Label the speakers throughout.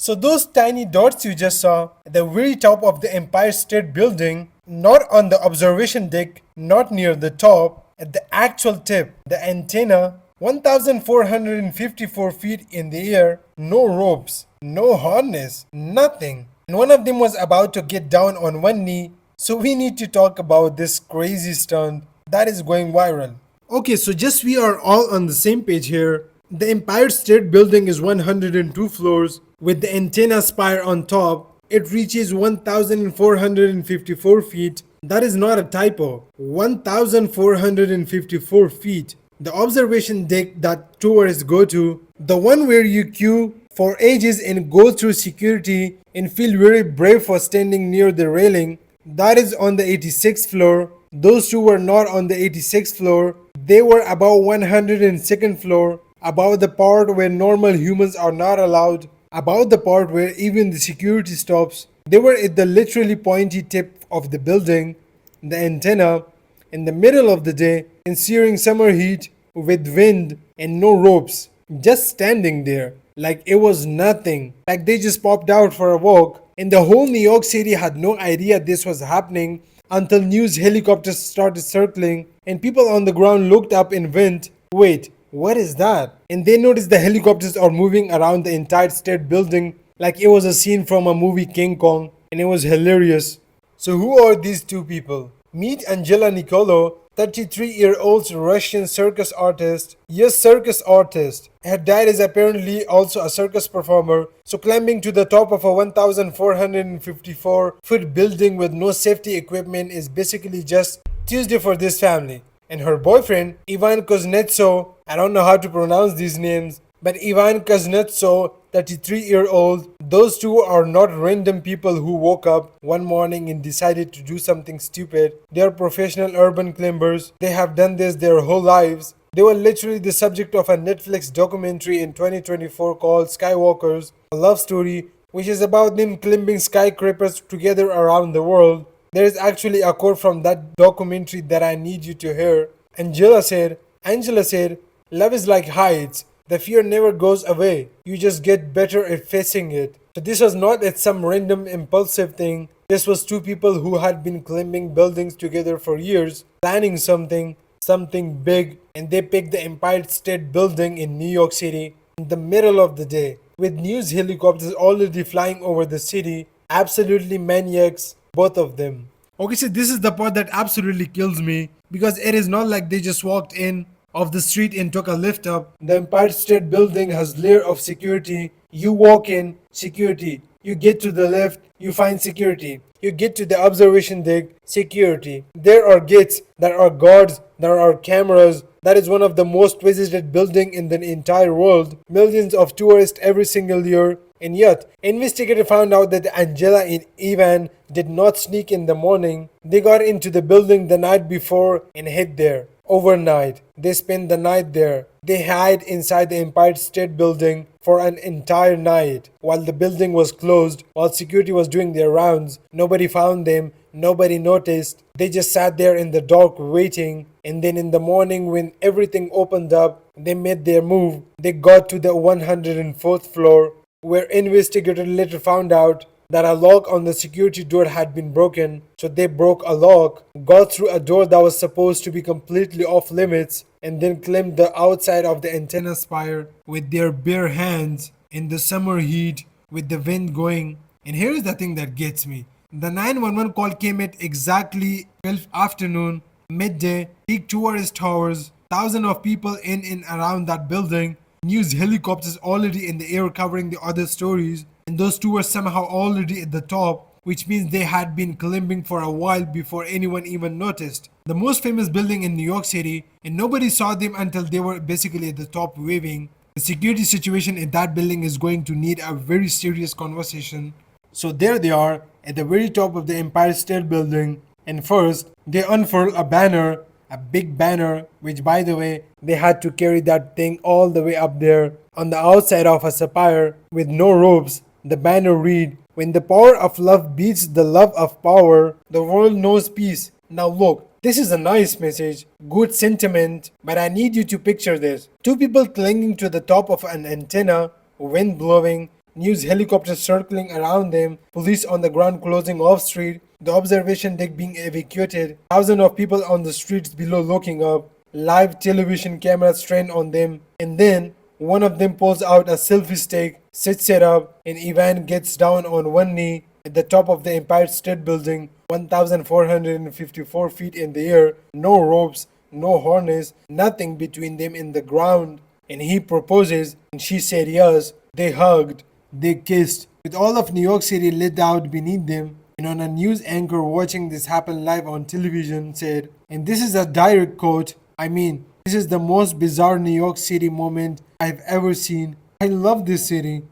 Speaker 1: So those tiny dots you just saw at the very top of the Empire State Building, not on the observation deck, not near the top, at the actual tip, the antenna, 1,454 feet in the air, no ropes, no harness, nothing. And one of them was about to get down on one knee, so we need to talk about this crazy stunt that is going viral. Okay, so just we are all on the same page here. The Empire State Building is 102 floors with the antenna spire on top. It reaches 1,454 feet. That is not a typo. 1,454 feet. The observation deck that tourists go to, the one where you queue for ages and go through security and feel very brave for standing near the railing, that is on the 86th floor. Those two were not on the 86th floor. They were above 102nd floor, above the part where normal humans are not allowed, above the part where even the security stops. They were at the literally pointy tip of the building, the antenna, in the middle of the day, in searing summer heat, with wind and no ropes, just standing there, like it was nothing, like they just popped out for a walk. And the whole New York City had no idea this was happening until news helicopters started circling and people on the ground looked up and went, wait, what is that? And they noticed the helicopters are moving around the entire state building like it was a scene from a movie King Kong, and it was hilarious. So who are these two people? Meet Angela Nicolo, 33-year-old Russian circus artist. Yes, circus artist. Her dad is apparently also a circus performer, so climbing to the top of a 1,454-foot building with no safety equipment is basically just Tuesday for this family. And her boyfriend, Ivan Kuznetsov, I don't know how to pronounce these names, but Ivan Kuznetsov, 33-year-old, those two are not random people who woke up one morning and decided to do something stupid. They are professional urban climbers. They have done this their whole lives. They were literally the subject of a Netflix documentary in 2024 called Skywalkers, a love story, which is about them climbing skyscrapers together around the world. There is actually a quote from that documentary that I need you to hear. Angela said, love is like heights. The fear never goes away. You just get better at facing it. So this was not at some random impulsive thing. This was two people who had been climbing buildings together for years, planning something big, and they picked the Empire State Building in New York City in the middle of the day, with news helicopters already flying over the city. Absolutely maniacs, both of them. Okay, so this is the part that absolutely kills me, because it is not like they just walked in off the street and took a lift up. The Empire State Building has layer of security. You walk in, security. You get to the left, you find security. You get to the observation deck, security. There are gates, there are guards, there are cameras. That is one of the most visited building in the entire world. Millions of tourists every single year. And yet, investigators found out that Angela and Ivan did not sneak in the morning. They got into the building the night before and hid there. Overnight, they spent the night there. They hid inside the Empire State Building for an entire night while the building was closed, while security was doing their rounds. Nobody found them, nobody noticed. They just sat there in the dark waiting, and then in the morning when everything opened up, they made their move. They got to the 104th floor, where investigators later found out that a lock on the security door had been broken. So they broke a lock, got through a door that was supposed to be completely off limits, and then climbed the outside of the antenna spire with their bare hands in the summer heat with the wind going. And here's the thing that gets me. The 911 call came at exactly 12 afternoon, midday, peak tourist hours, thousands of people in and around that building, news helicopters already in the air covering the other stories, and those two were somehow already at the top, which means they had been climbing for a while before anyone even noticed. The most famous building in New York City, and nobody saw them until they were basically at the top waving. The security situation in that building is going to need a very serious conversation. So there they are at the very top of the Empire State Building, and first they unfurl a banner, a big banner, which by the way, they had to carry that thing all the way up there on the outside of a spire with no ropes. The banner read, "When the power of love beats the love of power, the world knows peace." Now look, this is a nice message, good sentiment, but I need you to picture this. Two people clinging to the top of an antenna, wind blowing, news helicopters circling around them, police on the ground closing off street, the observation deck being evacuated, thousands of people on the streets below looking up, live television cameras trained on them, and then one of them pulls out a selfie stick, sets it up, and Ivan gets down on one knee at the top of the Empire State Building, 1,454 feet in the air, no ropes, no harness, nothing between them and the ground. And he proposes, and she said yes. They hugged, they kissed, with all of New York City lit out beneath them. And on a news anchor watching this happen live on television said, and this is a direct quote, I mean, this is the most bizarre New York City moment I've ever seen. I love this city.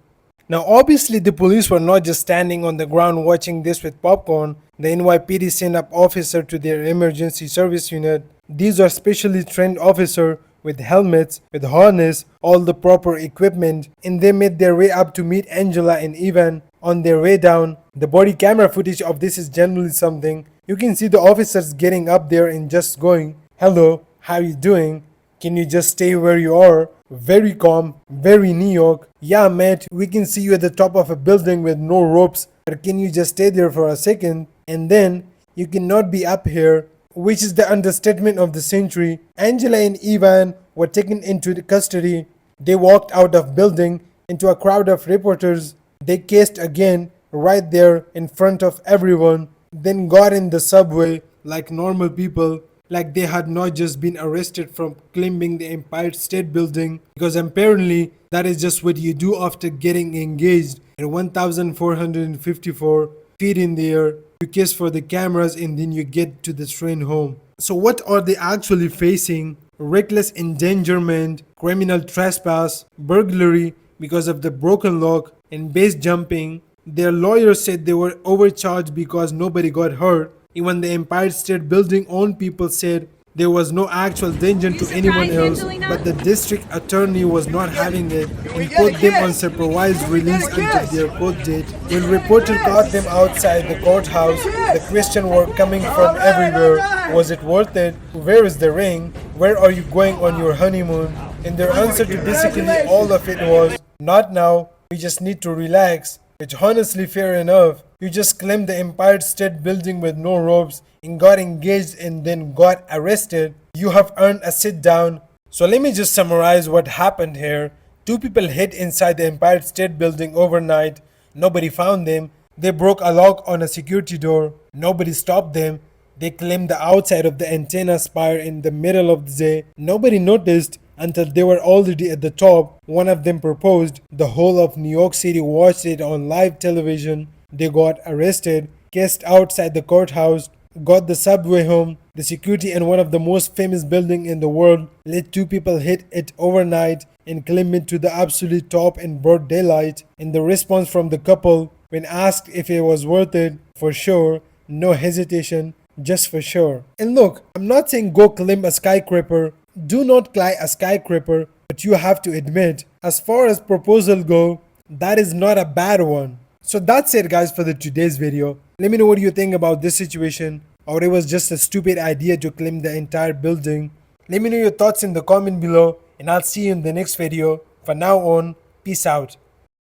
Speaker 1: Now, obviously, the police were not just standing on the ground watching this with popcorn. The NYPD sent up officers to their emergency service unit. These are specially trained officers with helmets, with harness, all the proper equipment, and they made their way up to meet Angela and Ivan. On their way down, the body camera footage of this is generally something. You can see the officers getting up there and just going, hello, how you doing? Can you just stay where you are? Very calm, very New York. Yeah, mate, we can see you at the top of a building with no ropes, but can you just stay there for a second? And then, you cannot be up here, which is the understatement of the century. Angela and Ivan were taken into custody. They walked out of building into a crowd of reporters. They kissed again right there in front of everyone, then got in the subway like normal people, like they had not just been arrested from climbing the Empire State Building, because apparently that is just what you do after getting engaged at 1,454 feet in the air. You kiss for the cameras and then you get to the train home. So what are they actually facing? Reckless endangerment, criminal trespass, burglary because of the broken lock, and base jumping. Their lawyers said they were overcharged because nobody got hurt. Even the Empire State Building own people said there was no actual danger to anyone else, but the district attorney was not having it and put them on supervised release until their court date. When reporters caught them outside the courthouse, the questions were coming from everywhere. Was it worth it? Where is the ring? Where are you going on your honeymoon? And their answer to basically all of it was, not now, we just need to relax. Which honestly fair enough. You just climbed the Empire State Building with no ropes and got engaged and then got arrested. You have earned a sit down. So let me just summarize what happened here. Two people hid inside the Empire State Building overnight. Nobody found them. They broke a lock on a security door. Nobody stopped them. They climbed the outside of the antenna spire in the middle of the day. Nobody noticed until they were already at the top. One of them proposed. The whole of New York City watched it on live television. They got arrested, kissed outside the courthouse, got the subway home. The security in one of the most famous buildings in the world let two people hit it overnight and climb it to the absolute top in broad daylight. And the response from the couple when asked if it was worth it, for sure, no hesitation, just for sure. And look, I'm not saying go climb a skyscraper. Do not climb a skyscraper, but you have to admit, as far as proposal go, that is not a bad one. So that's it guys for the today's video. Let me know what you think about this situation, or it was just a stupid idea to climb the entire building. Let me know your thoughts in the comment below, and I'll see you in the next video. For now on, peace out.